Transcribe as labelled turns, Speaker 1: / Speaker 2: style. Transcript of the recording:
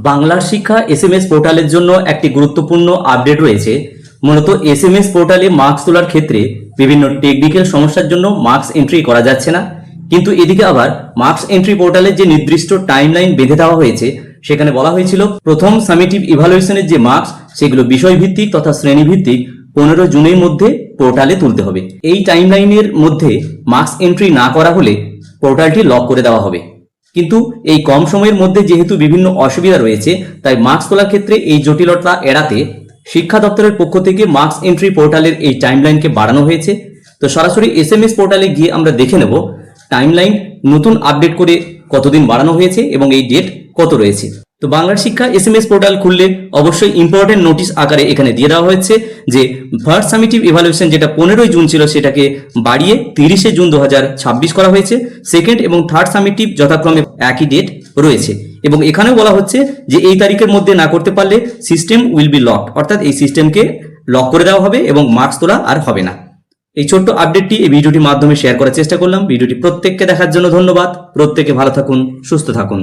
Speaker 1: বাংলার শিক্ষা এসএমএস পোর্টালের জন্য একটি গুরুত্বপূর্ণ আপডেট রয়েছে। মূলত এসএমএস পোর্টালে মার্কস তোলার ক্ষেত্রে বিভিন্ন টেকনিক্যাল সমস্যার জন্য মার্কস এন্ট্রি করা যাচ্ছে না, কিন্তু এদিকে আবার মার্কস এন্ট্রি পোর্টালের যে নির্দিষ্ট টাইমলাইন বেঁধে দেওয়া হয়েছে সেখানে বলা হয়েছিল প্রথম সামেটিভ ইভালুয়েশনের যে মার্কস সেগুলো বিষয়ভিত্তিক তথা শ্রেণীভিত্তিক 15 জুনের মধ্যে পোর্টালে তুলতে হবে। এই টাইমলাইনের মধ্যে মার্কস এন্ট্রি না করা হলে পোর্টালটি লক করে দেওয়া হবে। কিন্তু এই কম সময়ের মধ্যে যেহেতু বিভিন্ন অসুবিধা রয়েছে, তাই মার্কস তোলার ক্ষেত্রে এই জটিলতা এড়াতে শিক্ষা দপ্তরের পক্ষ থেকে মার্কস এন্ট্রি পোর্টালের এই টাইমলাইনকে বাড়ানো হয়েছে। তো সরাসরি এসএমএস পোর্টালে গিয়ে আমরা দেখে নেব টাইমলাইন নতুন আপডেট করে কতদিন বাড়ানো হয়েছে এবং এই ডেট কত রয়েছে। তো বাংলার শিক্ষা এসএমএস পোর্টাল খুললে অবশ্যই ইম্পর্টেন্ট নোটিশ আকারে এখানে দিয়ে দেওয়া হয়েছে যে ফার্স্ট সামেটিভ ইভালুয়েশন যেটা 15 জুন ছিল সেটাকে বাড়িয়ে 30 জুন 2026 করা হয়েছে। সেকেন্ড এবং থার্ড সামেটিভ যথাক্রমে একই ডেট রয়েছে এবং এখানেও বলা হচ্ছে যে এই তারিখের মধ্যে না করতে পারলে সিস্টেম উইল বি লকড, অর্থাৎ এই সিস্টেমকে লক করে দেওয়া হবে এবং মার্কস তোলা আর হবে না। এই ছোট্ট আপডেটটি এই ভিডিওটির মাধ্যমে শেয়ার করার চেষ্টা করলাম। ভিডিওটি প্রত্যেককে দেখার জন্য ধন্যবাদ। প্রত্যেকে ভালো থাকুন, সুস্থ থাকুন।